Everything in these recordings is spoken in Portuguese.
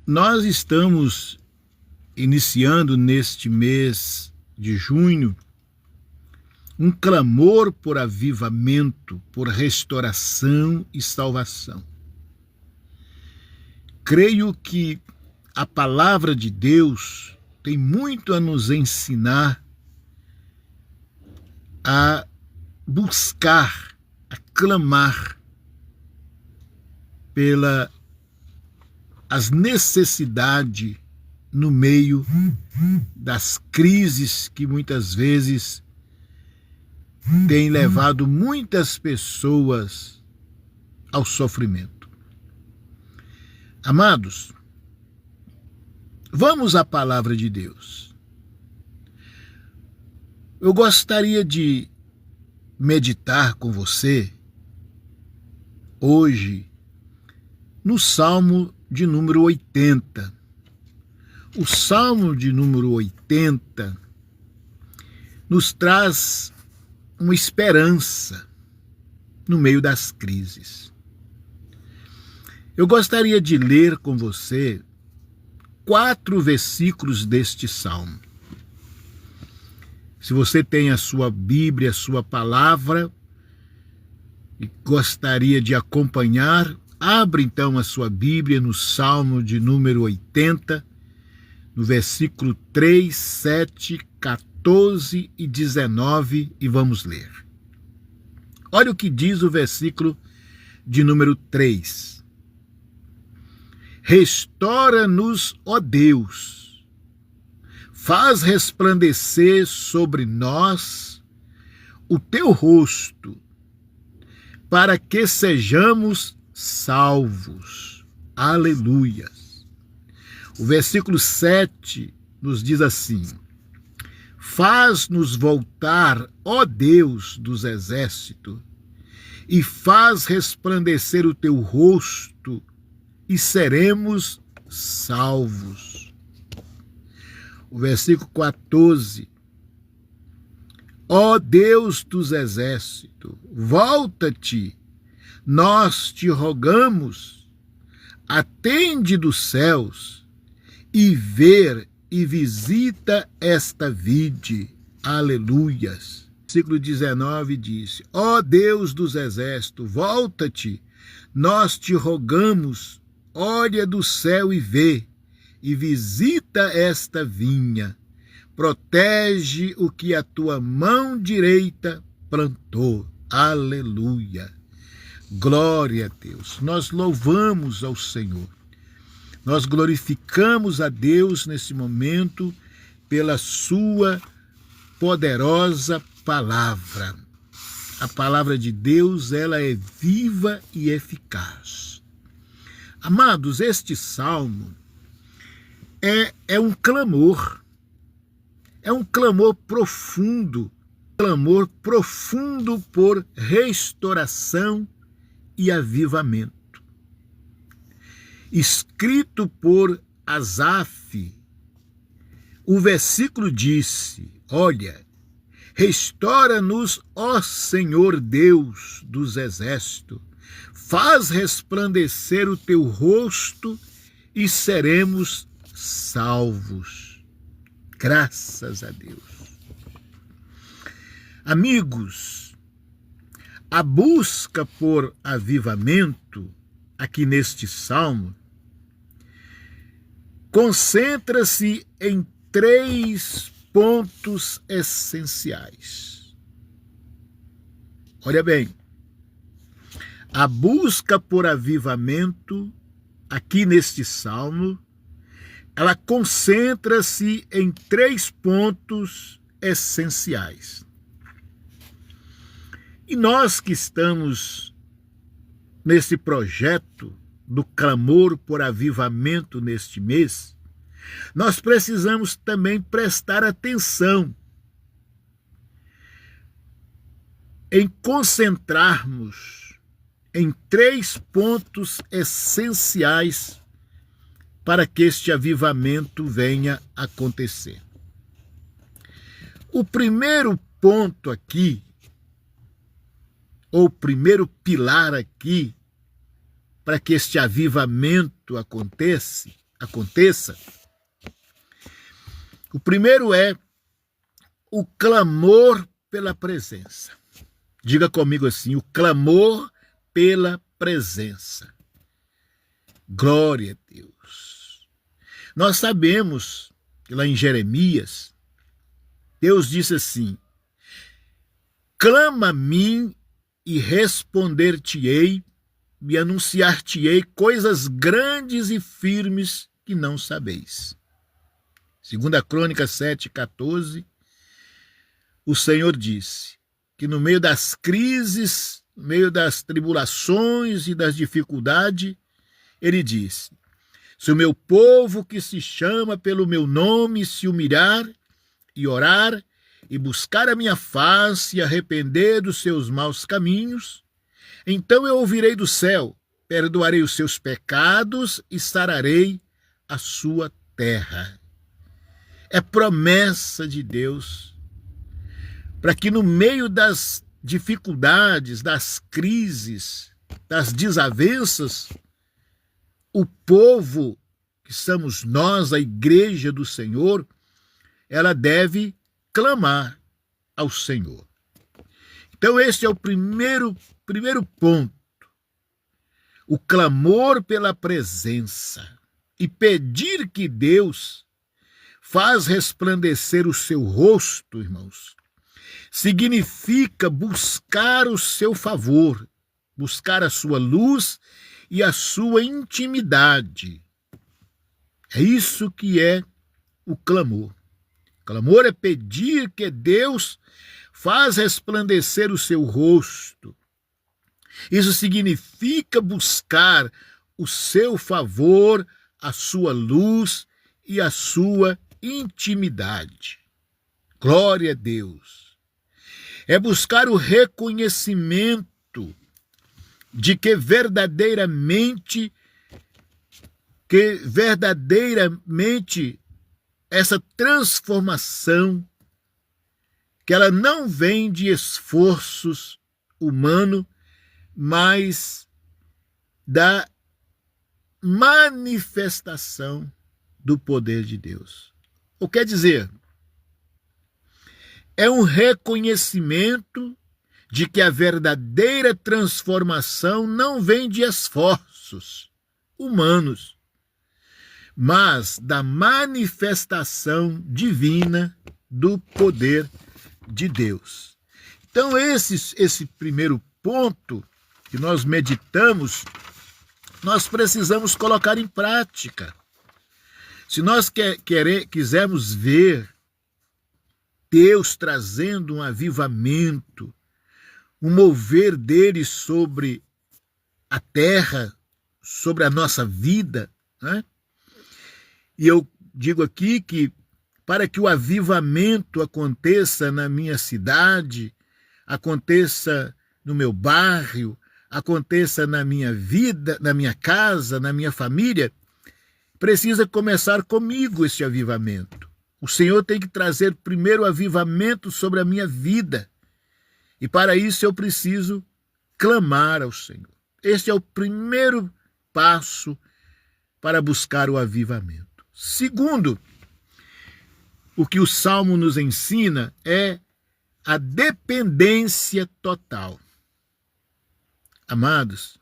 Nós estamos iniciando neste mês de junho um clamor por avivamento, por restauração e salvação. Creio que a palavra de Deus tem muito a nos ensinar a buscar, a clamar pela as necessidades no meio das crises que muitas vezes têm levado muitas pessoas ao sofrimento. Amados, vamos à palavra de Deus. Eu gostaria de meditar com você hoje no Salmo de número 80. O Salmo de número 80 nos traz uma esperança no meio das crises. Eu gostaria de ler com você 4 versículos deste Salmo. Se você tem a sua Bíblia, a sua palavra, e gostaria de acompanhar, abre então a sua Bíblia no Salmo de número 80, no versículo 3, 7, 14 e 19, e vamos ler. Olha o que diz o versículo de número 3. Restaura-nos, ó Deus, faz resplandecer sobre nós o teu rosto, para que sejamos salvos. Aleluia. O versículo 7 nos diz assim: faz-nos voltar, ó Deus dos exércitos, e faz resplandecer o teu rosto, e seremos salvos. O versículo 14: ó Deus dos exércitos, volta-te, nós te rogamos, atende dos céus, e ver e visita esta vide. Aleluias. Versículo 19 diz: ó Deus dos exércitos, volta-te, nós te rogamos, olha do céu e vê, e visita esta vinha, protege o que a tua mão direita plantou. Aleluia. Glória a Deus. Nós louvamos ao Senhor. Nós glorificamos a Deus nesse momento pela sua poderosa palavra. A palavra de Deus, ela é viva e eficaz. Amados, este salmo é um clamor. É um clamor profundo por restauração e avivamento. Escrito por Asaf, o versículo disse: olha, restaura-nos, ó Senhor Deus dos exércitos, faz resplandecer o teu rosto e seremos salvos. Graças a Deus. Amigos, a busca por avivamento aqui neste salmo concentra-se em 3 pontos essenciais. Olha bem, a busca por avivamento aqui neste salmo, ela concentra-se em 3 pontos essenciais. E nós que estamos nesse projeto do clamor por avivamento neste mês, nós precisamos também prestar atenção em concentrarmos em 3 pontos essenciais para que este avivamento venha a acontecer. O primeiro ponto aqui, ou o primeiro pilar aqui, para que este avivamento aconteça, aconteça, o primeiro é o clamor pela presença. Diga comigo assim, o clamor pela presença. Glória a Deus. Nós sabemos que lá em Jeremias, Deus disse assim: clama a mim e responder-te-ei, e anunciar-te-ei coisas grandes e firmes que não sabeis. 2 Crônicas 7,14, o Senhor disse que no meio das crises, no meio das tribulações e das dificuldades, ele disse: se o meu povo que se chama pelo meu nome se humilhar e orar e buscar a minha face e arrepender dos seus maus caminhos, então eu ouvirei do céu, perdoarei os seus pecados e sararei a sua terra. É promessa de Deus para que no meio das dificuldades, das crises, das desavenças, o povo, que somos nós, a igreja do Senhor, ela deve clamar ao Senhor. Então esse é o primeiro ponto. O clamor pela presença e pedir que Deus faz resplandecer o seu rosto, irmãos, significa buscar o seu favor, buscar a sua luz e a sua intimidade. É isso que é o clamor. O clamor é pedir que Deus faz resplandecer o seu rosto. Isso significa buscar o seu favor, a sua luz e a sua intimidade. Glória a Deus. É buscar o reconhecimento de que verdadeiramente essa transformação, que ela não vem de esforços humanos, mas da manifestação do poder de Deus. O que quer dizer? É um reconhecimento de que a verdadeira transformação não vem de esforços humanos, mas da manifestação divina do poder de Deus. Então esse primeiro ponto que nós meditamos, nós precisamos colocar em prática. Se nós quisermos ver Deus trazendo um avivamento, um mover dele sobre a terra, sobre a nossa vida, né? E eu digo aqui que para que o avivamento aconteça na minha cidade, aconteça no meu bairro, aconteça na minha vida, na minha casa, na minha família, precisa começar comigo esse avivamento. O Senhor tem que trazer primeiro o avivamento sobre a minha vida. E para isso eu preciso clamar ao Senhor. Este é o primeiro passo para buscar o avivamento. Segundo, o que o Salmo nos ensina é a dependência total. Amados,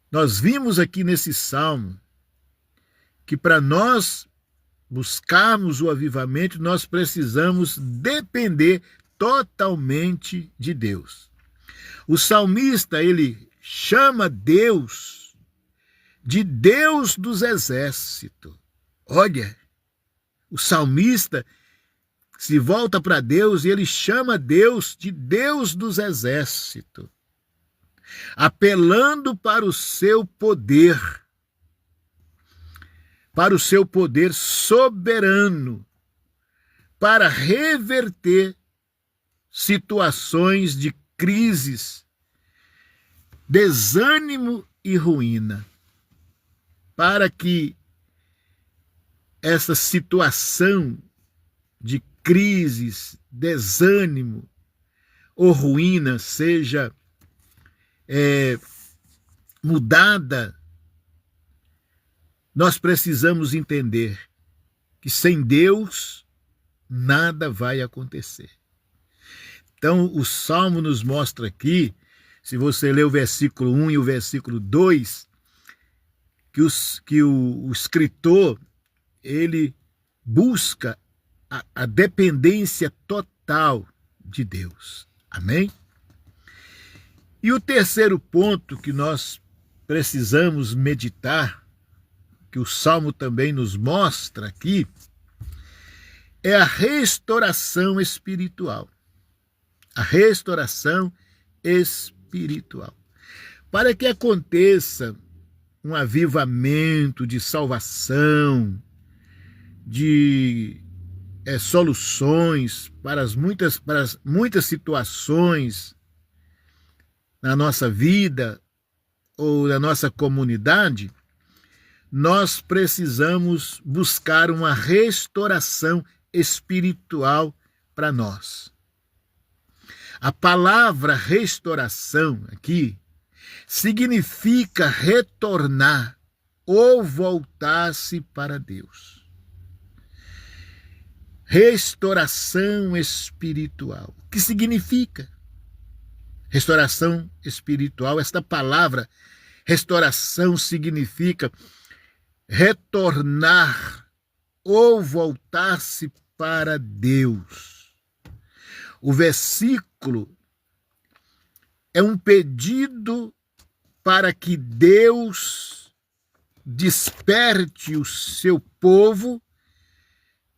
nós vimos aqui nesse Salmo que para nós buscarmos o avivamento, nós precisamos depender totalmente de Deus. O salmista, ele chama Deus de Deus dos exércitos. Olha, o salmista se volta para Deus e ele chama Deus de Deus dos exércitos, apelando para o seu poder soberano, para reverter situações de crises, desânimo e ruína, para que essa situação de crises, desânimo ou ruína seja mudada nós precisamos entender que sem Deus nada vai acontecer. Então, o Salmo nos mostra aqui, se você ler o versículo 1 e o versículo 2, que o escritor, ele busca a dependência total de Deus. Amém? E o terceiro ponto que nós precisamos meditar, que o Salmo também nos mostra aqui, é a restauração espiritual. A restauração espiritual. Para que aconteça um avivamento de salvação, de soluções para as muitas situações na nossa vida ou na nossa comunidade, nós precisamos buscar uma restauração espiritual para nós. A palavra restauração aqui significa retornar ou voltar-se para Deus. Restauração espiritual. O que significa? Restauração espiritual, esta palavra restauração significa retornar ou voltar-se para Deus. O versículo é um pedido para que Deus desperte o seu povo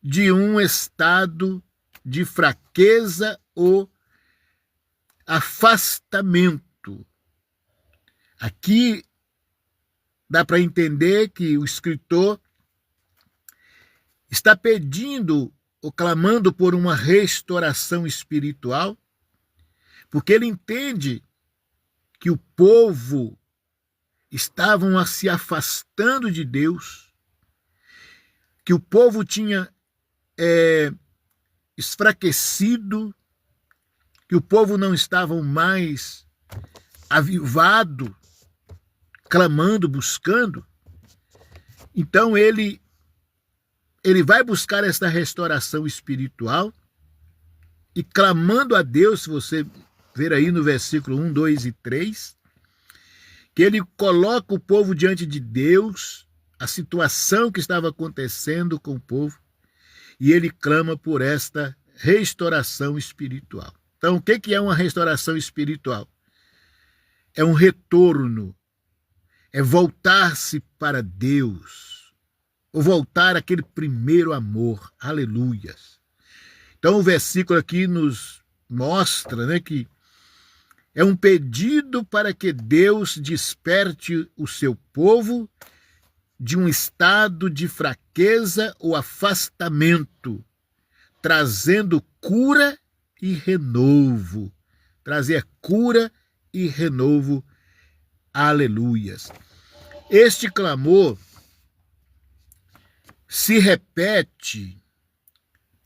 de um estado de fraqueza ou afastamento. Aqui dá para entender que o escritor está pedindo ou clamando por uma restauração espiritual, porque ele entende que o povo estavam se afastando de Deus, que o povo tinha esfraquecido, que o povo não estava mais avivado, clamando, buscando. Então ele vai buscar esta restauração espiritual e clamando a Deus, se você ver aí no versículo 1, 2 e 3, que ele coloca o povo diante de Deus, a situação que estava acontecendo com o povo, e ele clama por esta restauração espiritual. Então, o que é uma restauração espiritual? É um retorno, é voltar-se para Deus, ou voltar àquele primeiro amor. Aleluias. Então o versículo aqui nos mostra, que é um pedido para que Deus desperte o seu povo de um estado de fraqueza ou afastamento, trazendo cura e renovo. Trazer cura e renovo. Aleluias. Este clamor se repete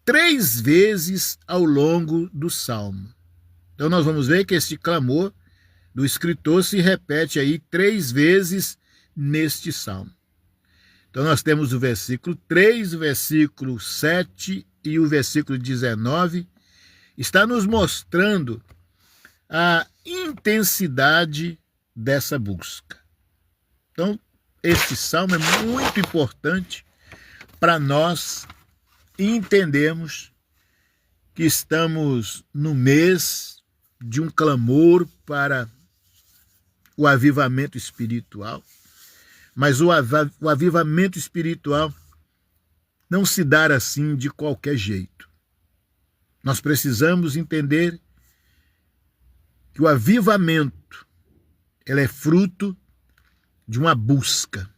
3 vezes ao longo do Salmo. Então nós vamos ver que este clamor do escritor se repete aí 3 vezes neste Salmo. Então nós temos o versículo 3, o versículo 7 e o versículo 19, está nos mostrando a intensidade dessa busca. Então, este salmo é muito importante para nós entendermos que estamos no mês de um clamor para o avivamento espiritual, mas o avivamento espiritual não se dá assim de qualquer jeito. Nós precisamos entender que o avivamento ele é fruto de uma busca,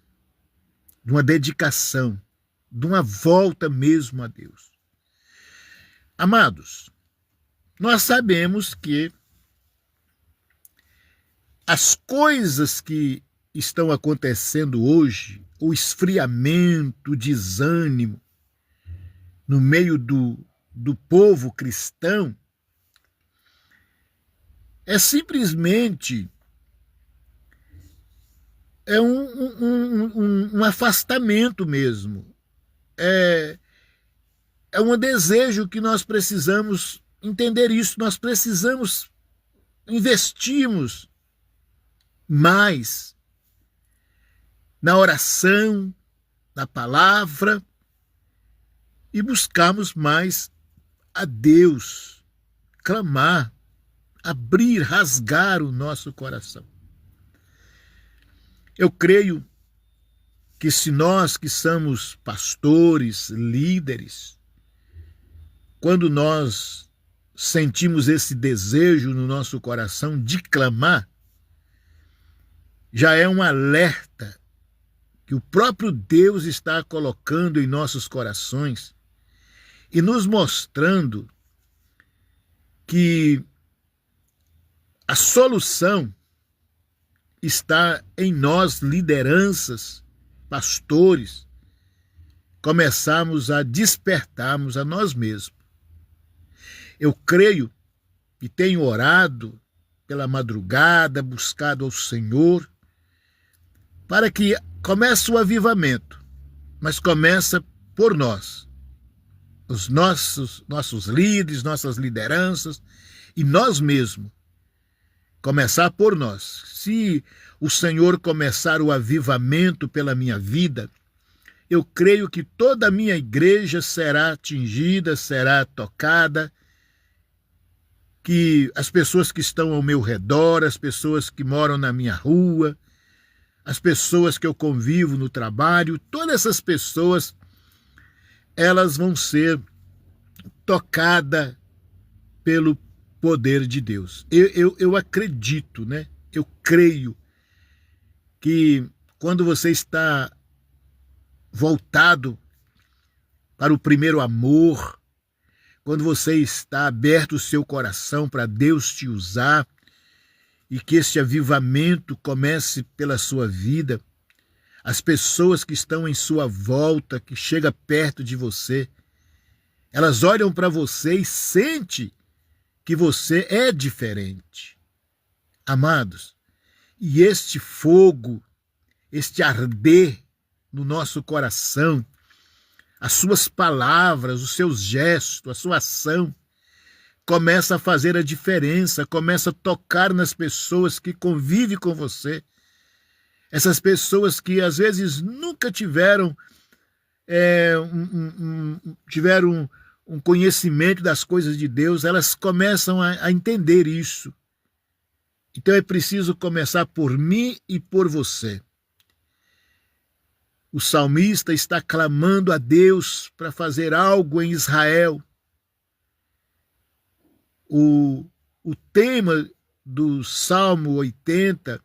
de uma dedicação, de uma volta mesmo a Deus. Amados, nós sabemos que as coisas que estão acontecendo hoje, o esfriamento, o desânimo no meio do povo cristão, é simplesmente é um afastamento mesmo. É um desejo que nós precisamos entender isso. Nós precisamos investirmos mais na oração, na palavra e buscarmos mais a Deus, clamar, abrir, rasgar o nosso coração. Eu creio que se nós que somos pastores, líderes, quando nós sentimos esse desejo no nosso coração de clamar, já é um alerta que o próprio Deus está colocando em nossos corações e nos mostrando que a solução está em nós, lideranças, pastores, começarmos a despertarmos a nós mesmos. Eu creio e tenho orado pela madrugada, buscado ao Senhor, para que comece o avivamento, mas começa por nós, os nossos líderes, nossas lideranças e nós mesmos. Começar por nós. Se o Senhor começar o avivamento pela minha vida, eu creio que toda a minha igreja será atingida, será tocada, que as pessoas que estão ao meu redor, as pessoas que moram na minha rua, as pessoas que eu convivo no trabalho, todas essas pessoas, elas vão ser tocadas pelo poder de Deus. Eu acredito, né? Eu creio que quando você está voltado para o primeiro amor, quando você está aberto o seu coração para Deus te usar e que este avivamento comece pela sua vida, as pessoas que estão em sua volta, que chegam perto de você, elas olham para você e sentem que você é diferente. Amados, e este fogo, este arder no nosso coração, as suas palavras, os seus gestos, a sua ação, começa a fazer a diferença, começa a tocar nas pessoas que convivem com você. Essas pessoas que às vezes nunca tiveram um conhecimento das coisas de Deus, elas começam a entender isso. Então é preciso começar por mim e por você. O salmista está clamando a Deus para fazer algo em Israel. O tema do Salmo 80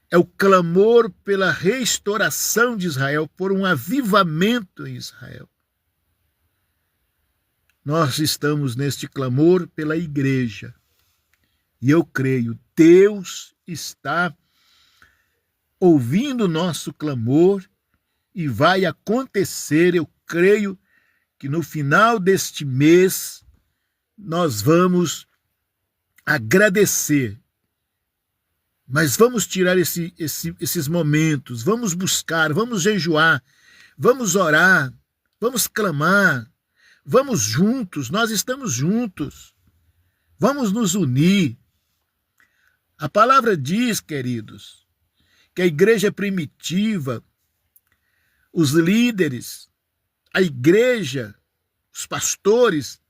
é o clamor pela restauração de Israel, por um avivamento em Israel. Nós estamos neste clamor pela igreja. E eu creio, Deus está ouvindo o nosso clamor e vai acontecer. Eu creio que no final deste mês nós vamos agradecer. Mas vamos tirar esses momentos, vamos buscar, vamos jejuar, vamos orar, vamos clamar, vamos juntos, nós estamos juntos, vamos nos unir. A palavra diz, queridos, que a igreja primitiva, os líderes, a igreja, os pastores,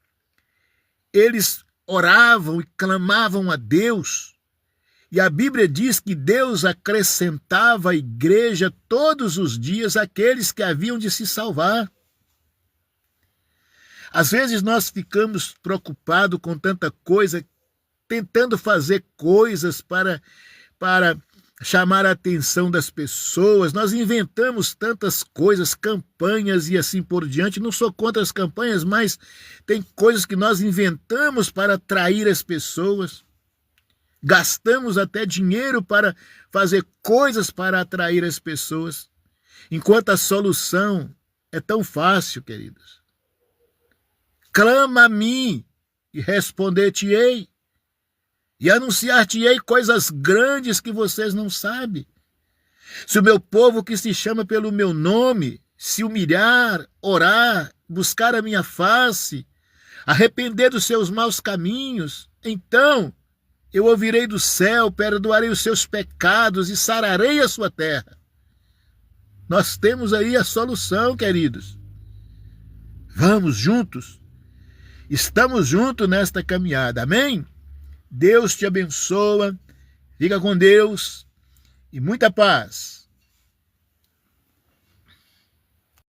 eles oravam e clamavam a Deus. E a Bíblia diz que Deus acrescentava à igreja todos os dias aqueles que haviam de se salvar. Às vezes nós ficamos preocupados com tanta coisa, tentando fazer coisas para chamar a atenção das pessoas. Nós inventamos tantas coisas, campanhas e assim por diante. Não sou contra as campanhas, mas tem coisas que nós inventamos para atrair as pessoas. Gastamos até dinheiro para fazer coisas para atrair as pessoas, enquanto a solução é tão fácil, queridos. Clama a mim e responder-te-ei, e anunciar-te-ei coisas grandes que vocês não sabem. Se o meu povo que se chama pelo meu nome se humilhar, orar, buscar a minha face, arrepender dos seus maus caminhos, então eu ouvirei do céu, perdoarei os seus pecados e sararei a sua terra. Nós temos aí a solução, queridos. Vamos juntos. Estamos juntos nesta caminhada, amém? Deus te abençoa, fica com Deus e muita paz.